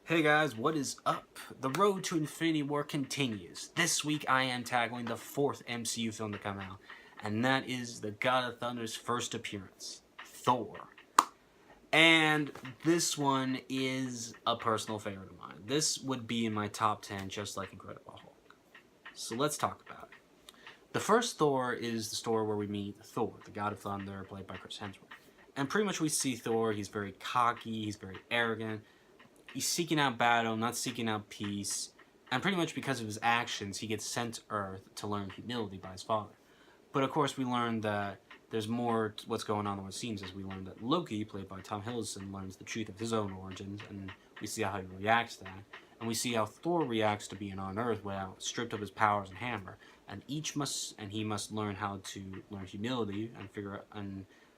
Hey guys, what is up? The road to Infinity War continues. This week I am tackling the fourth MCU film to come out, and that is the God of Thunder's first appearance, Thor. And this one is a personal favorite of mine. This would be in my top 10 just like Incredible Hulk. So let's talk about it. The first Thor is the story where we meet Thor, the God of Thunder, played by Chris Hemsworth. And pretty much we see Thor, he's very cocky, he's very arrogant, he's seeking out battle, not seeking out peace, and pretty much because of his actions, he gets sent to Earth to learn humility by his father. But of course, we learn that there's more to what's going on than what it seems, as we learn that Loki, played by Tom Hiddleston, learns the truth of his own origins, and we see how he reacts to that. And we see how Thor reacts to being on Earth without stripped of his powers and hammer. And he must learn how to learn humility and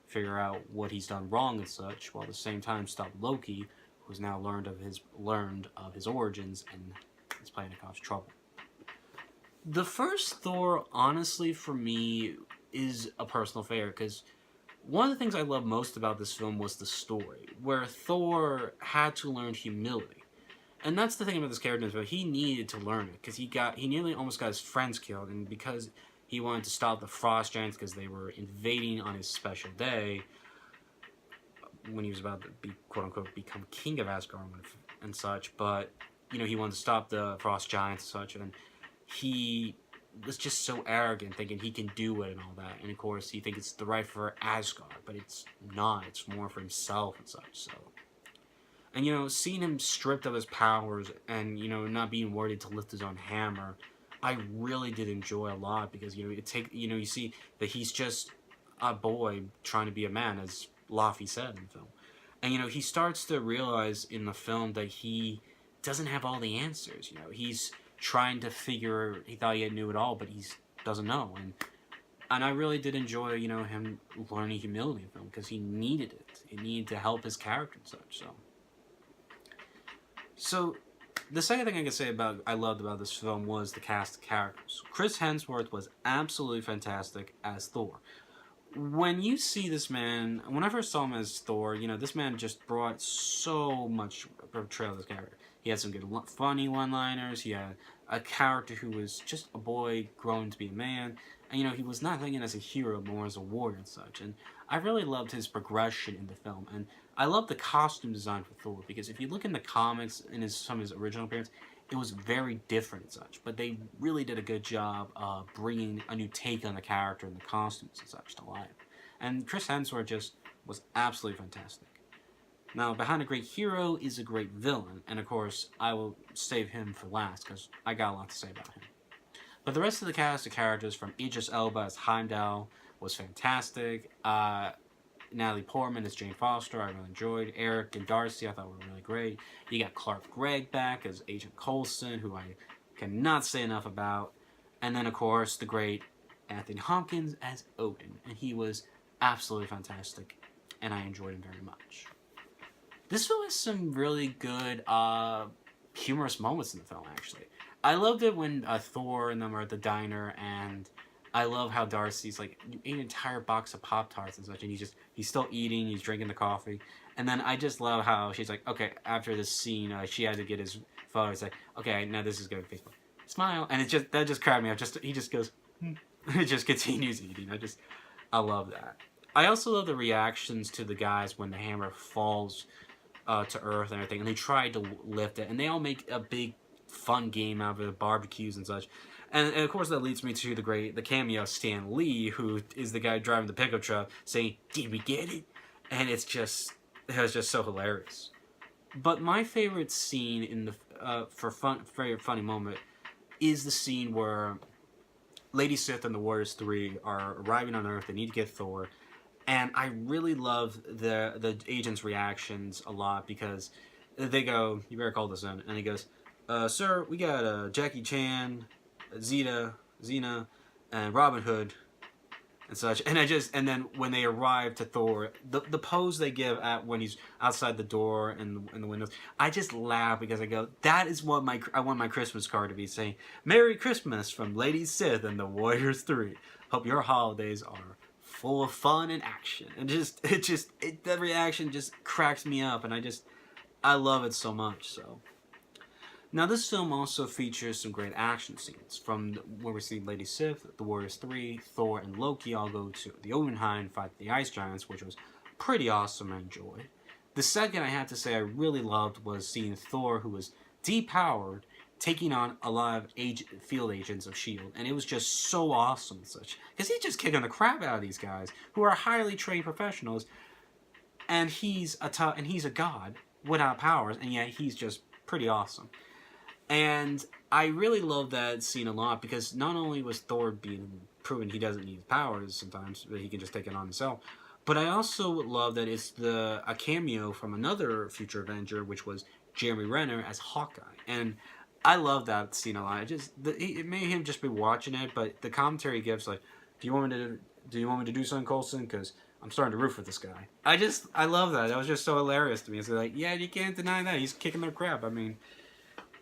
figure out what he's done wrong and such, while at the same time stop Loki, who's now learned of his origins and is planning to cause trouble. The first Thor, honestly, for me, is a personal favorite because one of the things I love most about this film was the story, where Thor had to learn humility. And that's the thing about this character, but he needed to learn it because he nearly almost got his friends killed, and because he wanted to stop the Frost Giants because they were invading on his special day, when he was about to be, quote-unquote, become king of Asgard and such, but, you know, he wanted to stop the Frost Giants and such, and he was just so arrogant, thinking he can do it and all that, and of course, he thinks it's the right for Asgard, but it's not, it's more for himself and such, so. And, you know, seeing him stripped of his powers and, you know, not being worthy to lift his own hammer, I really did enjoy a lot, because, you know, you see that he's just a boy trying to be a man, as Laffy said in the film. And, you know, he starts to realize in the film that he doesn't have all the answers. You know, he's trying to figure, he thought he knew it all, but he doesn't know. And I really did enjoy, you know, him learning humility in the film, because he needed it. He needed to help his character and such, So, the second thing I can say I loved about this film was the cast of characters. Chris Hemsworth was absolutely fantastic as Thor. When you see this man, when I first saw him as Thor, you know, this man just brought so much portrayal of this character. He had some good, funny one-liners. He had a character who was just a boy growing to be a man. And, you know, he was not thinking as a hero, more as a warrior and such. And I really loved his progression in the film. And I love the costume design for Thor, because if you look in the comics, in some of his original appearance, it was very different and such, but they really did a good job bringing a new take on the character and the costumes and such to life. And Chris Hemsworth just was absolutely fantastic. Now, behind a great hero is a great villain, and of course, I will save him for last, because I got a lot to say about him. But the rest of the cast of characters, from Idris Elba as Heimdall, was fantastic. Natalie Portman as Jane Foster, I really enjoyed. Eric and Darcy, I thought were really great. You got Clark Gregg back as Agent Coulson, who I cannot say enough about. And then, of course, the great Anthony Hopkins as Odin. And he was absolutely fantastic, and I enjoyed him very much. This film has some really good, humorous moments in the film, actually. I loved it when Thor and them are at the diner, and I love how Darcy's like, you ate an entire box of Pop-Tarts and such, and he's still eating, he's drinking the coffee. And then I just love how she's like, okay, after this scene, she had to get his photo. It's like, okay, now this is good on Facebook. Smile. And that just cracked me up. He just goes, it just continues eating. I love that. I also love the reactions to the guys when the hammer falls to Earth and everything, and they try to lift it, and they all make a big fun game out of it, barbecues and such. And of course that leads me to the cameo of Stan Lee, who is the guy driving the pickup truck, saying, "Did we get it?" And it was just so hilarious. But my favorite scene in the very funny moment is the scene where Lady Sif and the Warriors 3 are arriving on Earth. They need to get Thor, and I really love the agents' reactions a lot, because they go, "You better call this in," and he goes, "Sir, we got Jackie Chan, Xena, and Robin Hood, and such." And then when they arrive to Thor, the pose they give at when he's outside the door and in the windows, I just laugh, because I go, that is what I want my Christmas card to be, saying, "Merry Christmas from Lady Sith and the Warriors 3. Hope your holidays are full of fun and action." And the reaction just cracks me up, and I love it so much, so. Now, this film also features some great action scenes, from where we see Lady Sif, the Warriors 3, Thor, and Loki all go to the Jotunheim and fight the Ice Giants, which was pretty awesome and enjoyed. The second I have to say I really loved was seeing Thor, who was depowered, taking on a lot of field agents of S.H.I.E.L.D., and it was just so awesome and such. Because he's just kicking the crap out of these guys, who are highly trained professionals, and he's a god without powers, and yet he's just pretty awesome. And I really love that scene a lot because not only was Thor being proven he doesn't need powers sometimes, but he can just take it on himself. But I also love that it's a cameo from another future Avenger, which was Jeremy Renner as Hawkeye. And I love that scene a lot. It made him just be watching it, but the commentary gives like, do you want me to do something, Coulson? Because I'm starting to root for this guy. I love that. That was just so hilarious to me. It's like, yeah, you can't deny that. He's kicking their crap. I mean,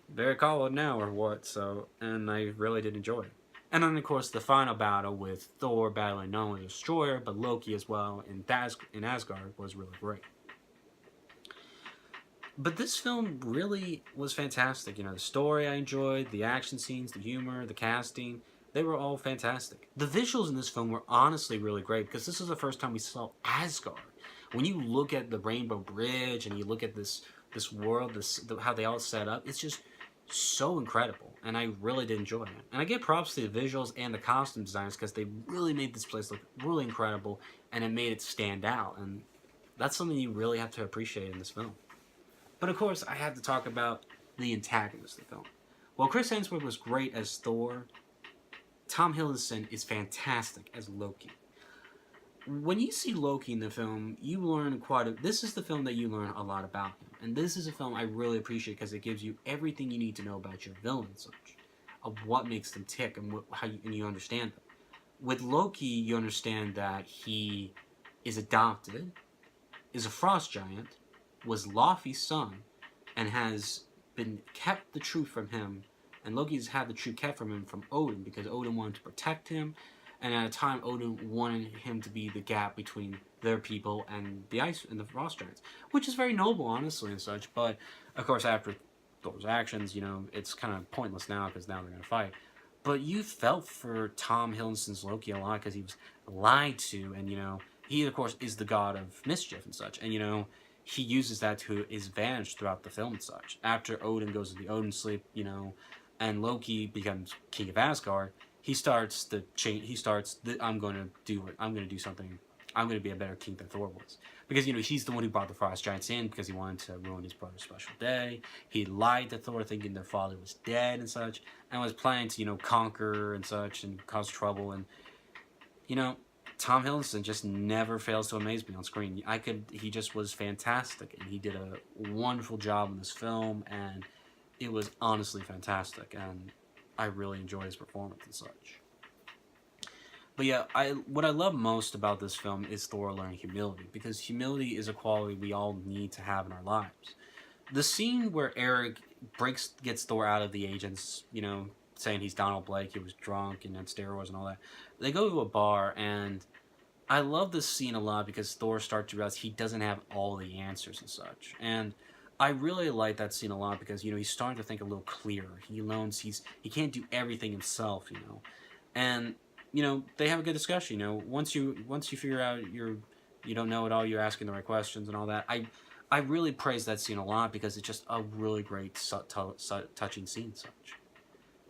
they're called now or what, so, and I really did enjoy it. And then, of course, the final battle with Thor battling not only the Destroyer, but Loki as well in Asgard was really great. But this film really was fantastic. You know, the story I enjoyed, the action scenes, the humor, the casting, they were all fantastic. The visuals in this film were honestly really great because this is the first time we saw Asgard. When you look at the Rainbow Bridge and you look at this world, how they all set up, it's just so incredible, and I really did enjoy it. And I give props to the visuals and the costume designers because they really made this place look really incredible, and it made it stand out, and that's something you really have to appreciate in this film. But of course, I have to talk about the antagonist of the film. While Chris Hemsworth was great as Thor, Tom Hiddleston is fantastic as Loki. When you see Loki in the film, you learn this is the film that you learn a lot about him. And this is a film I really appreciate because it gives you everything you need to know about your villain and such, of what makes them tick and you understand them. With Loki, you understand that he is adopted, is a frost giant, was Laufey's son, and has been kept the truth from him. And Loki's had the truth kept from him from Odin because Odin wanted to protect him. And at a time, Odin wanted him to be the gap between their people and the Frost Giants, which is very noble, honestly, and such. But of course, after those actions, you know, it's kind of pointless now because now they're going to fight. But you felt for Tom Hiddleston's Loki a lot because he was lied to, and you know, he of course is the god of mischief and such, and you know, he uses that to his advantage throughout the film and such. After Odin goes to the Odin sleep, you know, and Loki becomes king of Asgard, he starts the change. He starts. I'm going to do it. I'm going to do something. I'm going to be a better king than Thor was, because you know he's the one who brought the Frost Giants in because he wanted to ruin his brother's special day. He lied to Thor, thinking their father was dead and such, and was planning to conquer and such and cause trouble. And you know, Tom Hiddleston just never fails to amaze me on screen. He just was fantastic, and he did a wonderful job in this film, and it was honestly fantastic, and I really enjoyed his performance and such. But yeah, what I love most about this film is Thor learning humility, because humility is a quality we all need to have in our lives. The scene where Eric gets Thor out of the agents, saying he's Donald Blake, he was drunk and had steroids and all that. They go to a bar, and I love this scene a lot because Thor starts to realize he doesn't have all the answers and such. And I really like that scene a lot because he's starting to think a little clearer. He learns he can't do everything himself, and they have a good discussion. Once you figure out you don't know it all, you're asking the right questions and all that. I really praise that scene a lot because it's just a really great touching scene and such.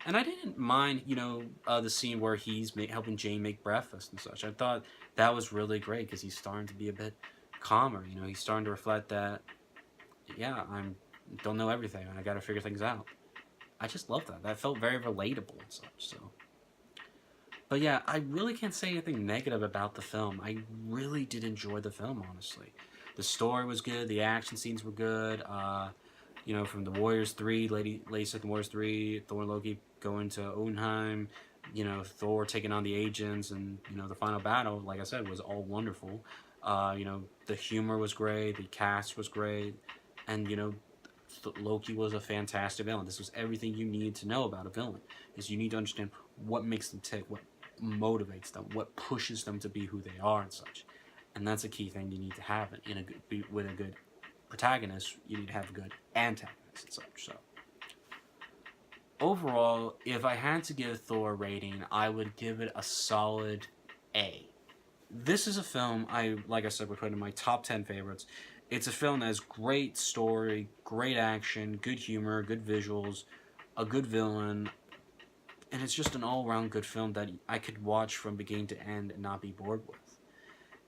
And I didn't mind, the scene where he's helping Jane make breakfast and such. I thought that was really great because he's starting to be a bit calmer. He's starting to reflect that, yeah, don't know everything and I got to figure things out. I just love that. That felt very relatable and such. So, but yeah, I really can't say anything negative about the film. I really did enjoy the film, honestly. The story was good. The action scenes were good. From the Warriors 3, Lady Sif and Warriors 3, Thor and Loki going to Odenheim, Thor taking on the agents, and, the final battle, like I said, was all wonderful. The humor was great, the cast was great, and, Loki was a fantastic villain. This was everything you need to know about a villain, is you need to understand what makes them tick, what motivates them, what pushes them to be who they are and such. And that's a key thing you need to have with a good protagonist. You need to have a good antagonist and such. So, overall, if I had to give Thor a rating, I would give it a solid A. This is a film like I said, would put in my top 10 favorites. It's a film that has great story, great action, good humor, good visuals, a good villain, and it's just an all-around good film that I could watch from beginning to end and not be bored with.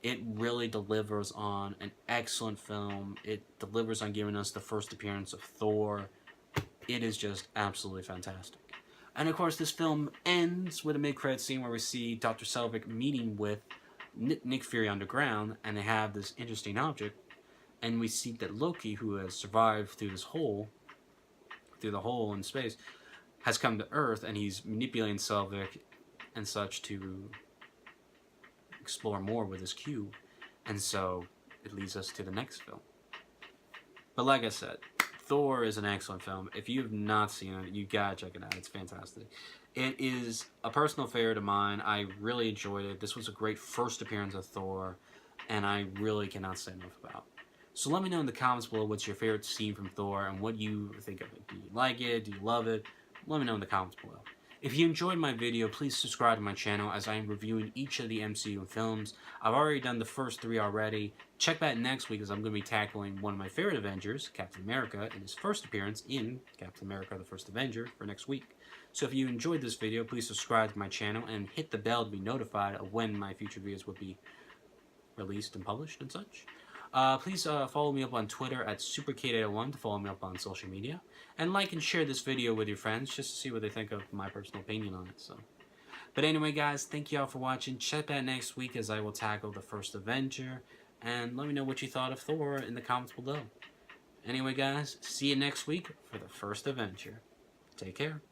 It really delivers on an excellent film. It delivers on giving us the first appearance of Thor. It is just absolutely fantastic. And of course, this film ends with a mid-credit scene where we see Dr. Selvig meeting with Nick Fury underground, and they have this interesting object, and we see that Loki, who has survived through the hole in space, has come to Earth, and he's manipulating Selvig and such to explore more with his cube. And so it leads us to the next film. But like I said, Thor is an excellent film. If you have not seen it, you gotta check it out. It's fantastic. It is a personal favorite of mine. I really enjoyed it. This was a great first appearance of Thor, and I really cannot say enough about it. So let me know in the comments below what's your favorite scene from Thor and what you think of it. Do you like it? Do you love it? Let me know in the comments below. If you enjoyed my video, please subscribe to my channel as I am reviewing each of the MCU films. I've already done the first 3 already. Check back next week as I'm going to be tackling one of my favorite Avengers, Captain America, in his first appearance in Captain America the First Avenger for next week. So if you enjoyed this video, please subscribe to my channel and hit the bell to be notified of when my future videos will be released and published and such. Please follow me up on Twitter at SuperKate801 to follow me up on social media. And like and share this video with your friends just to see what they think of my personal opinion on it. But anyway, guys, thank you all for watching. Check back next week as I will tackle the First Avenger. And let me know what you thought of Thor in the comments below. Anyway, guys, see you next week for the First Avenger. Take care.